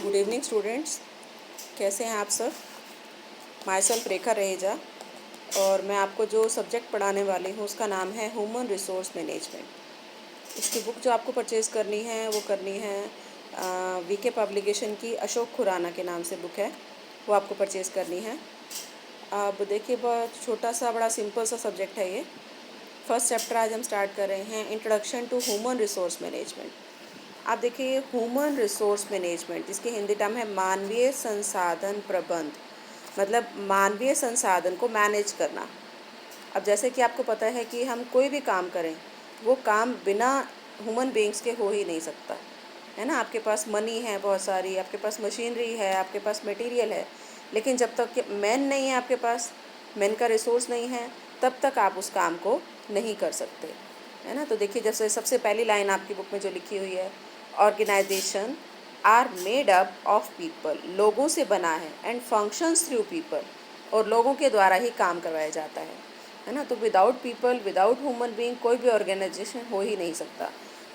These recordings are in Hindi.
गुड इवनिंग स्टूडेंट्स, कैसे हैं आप सब। माई सेल्फ रेखा रहेजा और मैं आपको जो सब्जेक्ट पढ़ाने वाली हूँ उसका नाम है ह्यूमन रिसोर्स मैनेजमेंट। इसकी बुक जो आपको परचेज़ करनी है वो करनी है वीके पब्लिकेशन की अशोक खुराना के नाम से बुक है, वो आपको परचेज़ करनी है। अब देखिए, बहुत छोटा सा बड़ा सिंपल सा सब्जेक्ट है ये। फर्स्ट चैप्टर आज हम स्टार्ट कर रहे हैं, introduction to human resource management. आप देखिए, ह्यूमन रिसोर्स मैनेजमेंट जिसकी हिंदी टर्म है मानवीय संसाधन प्रबंध, मतलब मानवीय संसाधन को मैनेज करना। अब जैसे कि आपको पता है कि हम कोई भी काम करें, वो काम बिना ह्यूमन बीइंग्स के हो ही नहीं सकता, है ना। आपके पास मनी है बहुत सारी, आपके पास मशीनरी है, आपके पास मटेरियल है, लेकिन जब तक कि मैन नहीं है, आपके पास मैन का रिसोर्स नहीं है, तब तक आप उस काम को नहीं कर सकते, है ना। तो देखिए, जैसे सबसे पहली लाइन आपकी बुक में जो लिखी हुई है, organisation are made up of people, लोगों से बना है, एंड फंक्शंस थ्रू पीपल, और लोगों के द्वारा ही काम करवाया जाता है ना। तो without people, without human being कोई भी ऑर्गेनाइजेशन हो ही नहीं सकता।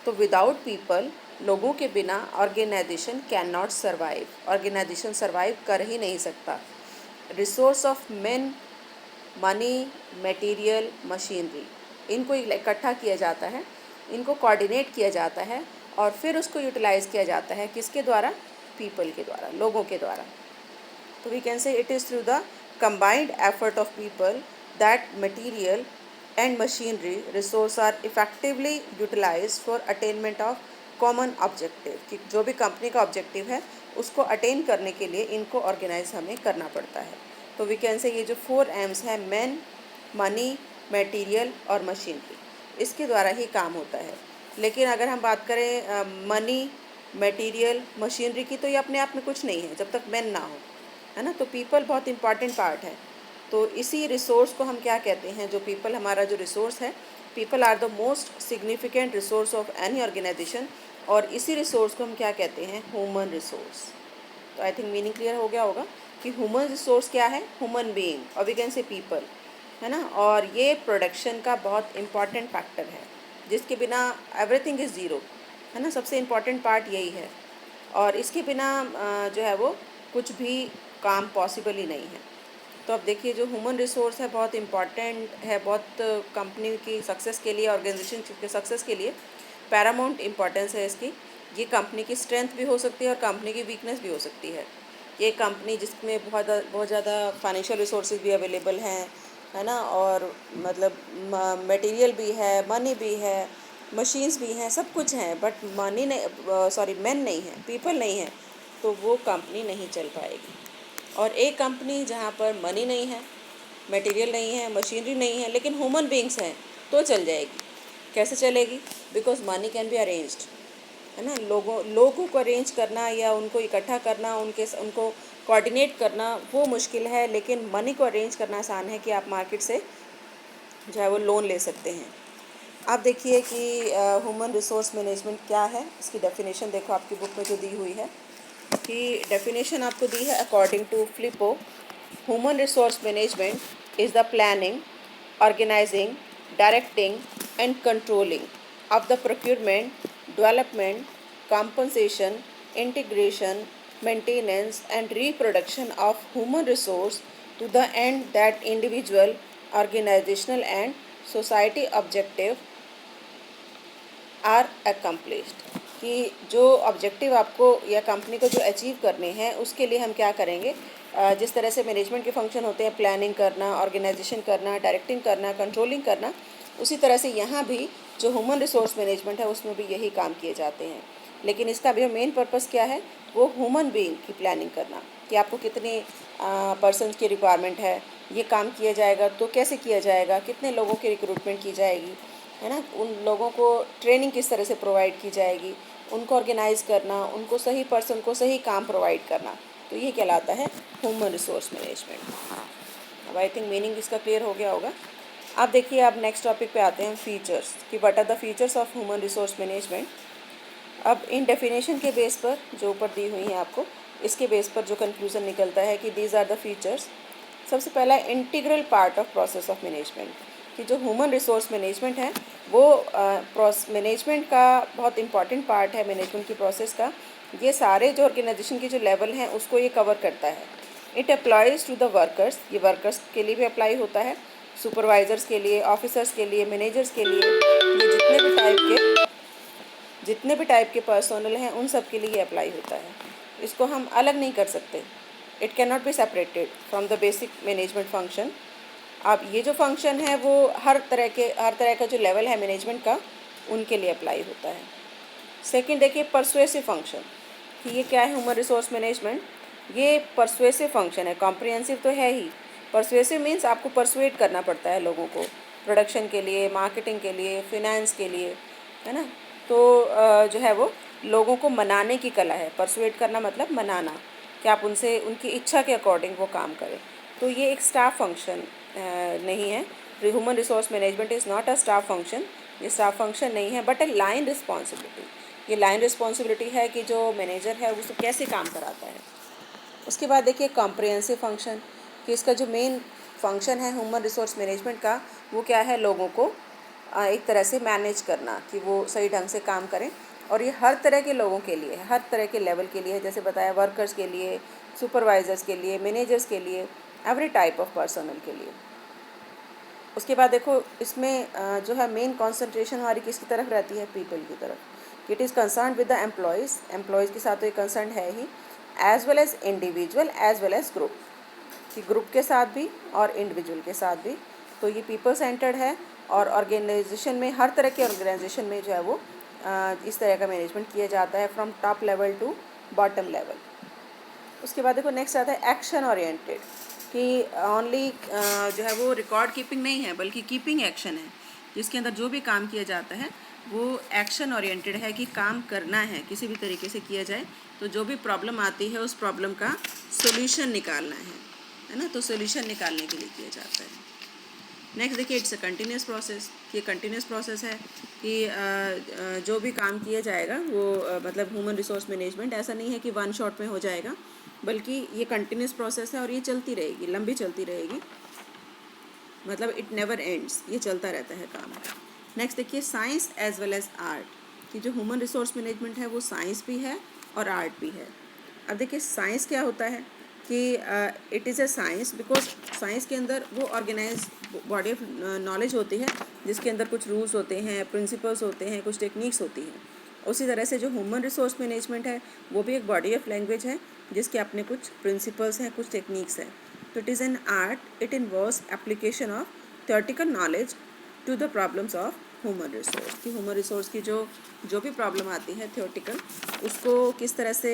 तो विदाउट पीपल, लोगों के बिना organisation can not survive, organisation survive कर ही नहीं सकता। Resource of men, money, material, machinery, इनको इकट्ठा किया जाता है, इनको कोऑर्डिनेट किया जाता है, और फिर उसको यूटिलाइज़ किया जाता है किसके द्वारा? पीपल के द्वारा, लोगों के द्वारा। तो we can say it is through the combined effort of people that material and machinery resource are effectively utilise for attainment of common objective, कि जो भी कंपनी का ऑब्जेक्टिव है उसको अटेन करने के लिए इनको ऑर्गेनाइज हमें करना पड़ता है। तो वी कैन से ये जो 4 एम्स हैं, मैन, मनी, मटेरियल और मशीनरी, इसके द्वारा ही काम होता है। लेकिन अगर हम बात करें मनी, मटेरियल, मशीनरी की, तो ये अपने आप में कुछ नहीं है जब तक मैन ना हो, है ना। तो पीपल बहुत इंपॉर्टेंट पार्ट है। तो इसी रिसोर्स को हम क्या कहते हैं, जो पीपल, हमारा जो रिसोर्स है, people are the most significant resource of any organisation, और इसी रिसोर्स को हम क्या कहते हैं? Human resource. तो आई थिंक मीनिंग क्लियर हो गया होगा कि ह्यूमन रिसोर्स क्या है? ह्यूमन बीइंग, और वी कैन से पीपल, है ना। और ये प्रोडक्शन का बहुत इंपॉर्टेंट फैक्टर है, जिसके बिना एवरीथिंग इज़ ज़ीरो, है ना। सबसे इम्पॉर्टेंट पार्ट यही है, और इसके बिना जो है वो कुछ भी काम पॉसिबल ही नहीं है। तो अब देखिए, जो ह्यूमन रिसोर्स है बहुत इम्पॉर्टेंट है, बहुत कंपनी की सक्सेस के लिए, ऑर्गेनाइजेशन के सक्सेस के लिए पैरामाउंट इम्पॉर्टेंस है इसकी। ये कंपनी की स्ट्रेंथ भी हो सकती है और कंपनी की वीकनेस भी हो सकती है। ये कंपनी जिसमें बहुत ज़्यादा फाइनेंशियल रिसोर्सेज भी अवेलेबल हैं, है ना, और मतलब मटेरियल भी है, मनी भी है, मशीन्स भी हैं, सब कुछ हैं, बट मनी नहीं, सॉरी, मैन नहीं है, पीपल नहीं है, तो वो कंपनी नहीं चल पाएगी। और एक कंपनी जहाँ पर मनी नहीं है, मटेरियल नहीं है, मशीनरी नहीं है, लेकिन ह्यूमन बीइंग्स हैं, तो चल जाएगी। कैसे चलेगी? Because money can be arranged, है ना। लोगों को अरेंज करना या उनको इकट्ठा करना, उनको कोऑर्डिनेट करना, वो मुश्किल है, लेकिन मनी को अरेंज करना आसान है कि आप मार्केट से जो है वो लोन ले सकते हैं। आप देखिए कि ह्यूमन रिसोर्स मैनेजमेंट क्या है, इसकी डेफिनेशन देखो आपकी बुक में जो दी हुई है, कि डेफिनेशन आपको दी है according to Flippo. Human resource management is the planning, organising, directing and controlling of the procurement, development, compensation, integration, maintenance and reproduction of human resource to the end that individual, organizational and society objective are accomplished। कि जो ऑब्जेक्टिव आपको या कंपनी को जो अचीव करने हैं, उसके लिए हम क्या करेंगे? जिस तरह से मैनेजमेंट के फंक्शन होते हैं, प्लानिंग करना, ऑर्गेनाइजेशन करना, डायरेक्टिंग करना, कंट्रोलिंग करना, उसी तरह से यहाँ भी जो ह्यूमन रिसोर्स मैनेजमेंट है उसमें भी यही काम किए जाते हैं। लेकिन इसका भी मेन पर्पस क्या है? वो ह्यूमन बीइंग की प्लानिंग करना, कि आपको कितने पर्सनस की रिक्वायरमेंट है, ये काम किया जाएगा तो कैसे किया जाएगा, कितने लोगों की रिक्रूटमेंट की जाएगी, है ना, उन लोगों को ट्रेनिंग किस तरह से प्रोवाइड की जाएगी, उनको ऑर्गेनाइज करना, उनको सही पर्सन को सही काम प्रोवाइड करना, तो ये कहलाता है ह्यूमन रिसोर्स मैनेजमेंट। अब आई थिंक मीनिंग इसका क्लियर हो गया होगा। आप देखिए, अब नेक्स्ट टॉपिक पे आते हैं, फीचर्स, कि what are the features of human resource management. अब इन डेफिनेशन के बेस पर जो ऊपर दी हुई हैं आपको, इसके बेस पर जो कंक्लूजन निकलता है कि दीज आर द फीचर्स। सबसे पहला, integral part of process of management, कि जो ह्यूमन रिसोर्स मैनेजमेंट है वो मैनेजमेंट का बहुत इंपॉर्टेंट पार्ट है, मैनेजमेंट की प्रोसेस का, ये सारे जो ऑर्गेनाइजेशन के जो लेवल हैं उसको ये कवर करता है। It applies to the workers, ये वर्कर्स के लिए भी अप्लाई होता है, सुपरवाइजर्स के लिए, ऑफिसर्स के लिए, मैनेजर्स के लिए, ये जितने भी टाइप के पर्सोनल हैं उन सब के लिए ये अप्लाई होता है। इसको हम अलग नहीं कर सकते। It can not be separated from the basic management function. अब ये जो फंक्शन है वो हर तरह का जो लेवल है मैनेजमेंट का उनके लिए अप्लाई होता है। सेकंड देखिए परसुएसिव फंक्शन, कि ये क्या है ह्यूमन रिसोर्स मैनेजमेंट। ये परसुएसिव फंक्शन है, कॉम्प्रिहेंसिव तो है ही। परसुएसिव मीन्स आपको परसुएट करना पड़ता है लोगों को, प्रोडक्शन के लिए, मार्केटिंग के लिए, फिनेंस के लिए, है ना। तो जो है वो लोगों को मनाने की कला है। परसुएट करना मतलब मनाना, कि आप उनसे उनकी इच्छा के अकॉर्डिंग वो काम करें। तो ये एक स्टाफ फंक्शन नहीं है। Human resource management is not a staff function, ये स्टाफ फंक्शन नहीं है बट ए लाइन रिस्पॉन्सिबिलिटी। ये लाइन रिस्पॉन्सिबिलिटी है कि जो मैनेजर है उसको कैसे काम कराता है। उसके बाद देखिए कॉम्प्रिहेंसिव फंक्शन, कि इसका जो मेन फंक्शन है ह्यूमन रिसोर्स मैनेजमेंट का वो क्या है, लोगों को एक तरह से मैनेज करना, कि वो सही ढंग से काम करें। और ये हर तरह के लोगों के लिए है, हर तरह के लेवल के लिए है, जैसे बताया वर्कर्स के लिए, सुपरवाइजर्स के लिए, मैनेजर्स के लिए, एवरी टाइप ऑफ पर्सनल के लिए। उसके बाद देखो इसमें जो है मेन कॉन्सेंट्रेशन हमारी किसकी तरफ रहती है, पीपल की तरफ। It is concern with the employees के साथ तो ये कंसर्न है ही, as well as individual as well as group, कि ग्रुप के साथ भी और इंडिविजुअल के साथ भी। तो ये पीपल सेंटर्ड है और ऑर्गेनाइजेशन में, हर तरह के ऑर्गेनाइजेशन में जो है वो इस तरह का मैनेजमेंट किया जाता है, from top level to bottom level. उसके बाद देखो नेक्स्ट आता है एक्शन ओरिएंटेड, कि ओनली जो है वो रिकॉर्ड कीपिंग नहीं है बल्कि कीपिंग एक्शन है, जिसके अंदर जो भी काम किया जाता है वो एक्शन ओरिएंटेड है, कि काम करना है, किसी भी तरीके से किया जाए तो जो भी प्रॉब्लम आती है उस प्रॉब्लम का सोल्यूशन निकालना है ना। तो सोल्यूशन निकालने के लिए किया जाता है। नेक्स्ट देखिए इट्स अ कंटिन्यूस प्रोसेस, ये कंटिन्यूस प्रोसेस है कि जो भी काम किया जाएगा वो मतलब ह्यूमन रिसोर्स मैनेजमेंट ऐसा नहीं है कि वन शॉट में हो जाएगा, बल्कि ये कंटिन्यूस प्रोसेस है और ये चलती रहेगी, लंबी चलती रहेगी, मतलब इट नेवर एंड्स, ये चलता रहता है काम। नेक्स्ट देखिए science as well as art, कि जो ह्यूमन रिसोर्स मैनेजमेंट है वो साइंस भी है और आर्ट भी है। अब देखिए साइंस क्या होता है, कि it is a science because science के अंदर वो ऑर्गेनाइज बॉडी ऑफ नॉलेज होती है, जिसके अंदर कुछ रूल्स होते हैं, प्रिंसिपल्स होते हैं, कुछ टेक्निक्स होती हैं। उसी तरह से जो ह्यूमन रिसोर्स मैनेजमेंट है वो भी एक बॉडी ऑफ लैंग्वेज है, जिसके अपने कुछ प्रिंसिपल्स हैं, कुछ टेक्निक्स हैं। तो it is an art, it involves application of theoretical knowledge to the problems of human resource, कि ह्यूमन रिसोर्स की जो भी प्रॉब्लम आती है थ्योरेटिकल, उसको किस तरह से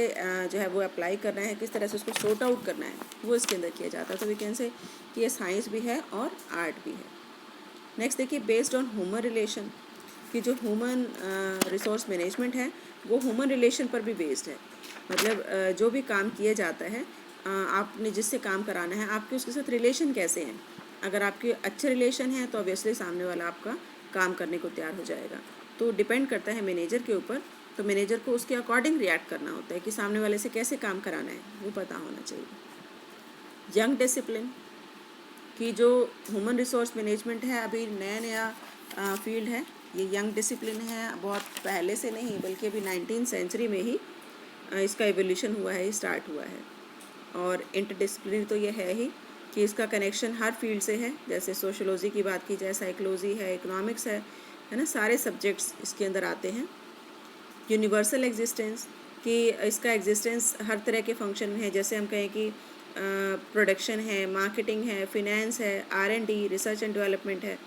जो है वो अप्लाई करना है, किस तरह से उसको सॉर्ट आउट करना है, वो इसके अंदर किया जाता है। तो वी कैन से कि ये साइंस भी है और आर्ट भी है। नेक्स्ट देखिए बेस्ड ऑन ह्यूमन रिलेशन, कि जो ह्यूमन रिसोर्स मैनेजमेंट है वो ह्यूमन रिलेशन पर भी बेस्ड है। मतलब जो भी काम किया जाता है, आपने जिससे काम कराना है, आपके उसके साथ रिलेशन कैसे हैं। अगर आपके अच्छे रिलेशन हैं तो ऑब्वियसली सामने वाला आपका काम करने को तैयार हो जाएगा। तो डिपेंड करता है मैनेजर के ऊपर, तो मैनेजर को उसके अकॉर्डिंग रिएक्ट करना होता है कि सामने वाले से कैसे काम कराना है, वो पता होना चाहिए। यंग डिसिप्लिन, कि जो ह्यूमन रिसोर्स मैनेजमेंट है अभी नया फील्ड है, ये यंग डिसिप्लिन है, बहुत पहले से नहीं बल्कि अभी 19th सेंचुरी में ही इसका एवोल्यूशन हुआ है, स्टार्ट हुआ है। और इंटरडिसिप्लिनरी तो ये है ही कि इसका कनेक्शन हर फील्ड से है, जैसे सोशोलॉजी की बात की जाए, साइकोलॉजी है, इकोनॉमिक्स है ना, सारे सब्जेक्ट्स इसके अंदर आते हैं। यूनिवर्सल एग्जिस्टेंस, कि इसका एग्जिस्टेंस हर तरह के फंक्शन में है, जैसे हम कहें कि प्रोडक्शन है, मार्केटिंग है, फिनेंस है, R&D, रिसर्च एंड डेवलपमेंट है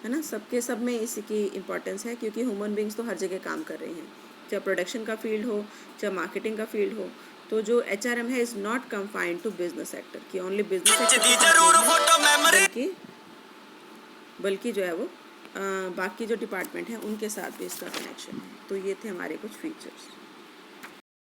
ना, सबके सब में इसकी इम्पोर्टेंस है, क्योंकि ह्यूमन बींग्स तो हर जगह काम कर रहे हैं, चाहे प्रोडक्शन का फील्ड हो, चाहे मार्केटिंग का फील्ड हो। तो जो HRM है is not confined to business sector, कि ओनली बिजनेस सेक्टर बल्कि जो है वो बाकी जो डिपार्टमेंट हैं उनके साथ भी इसका कनेक्शन है। तो ये थे हमारे कुछ फीचर्स।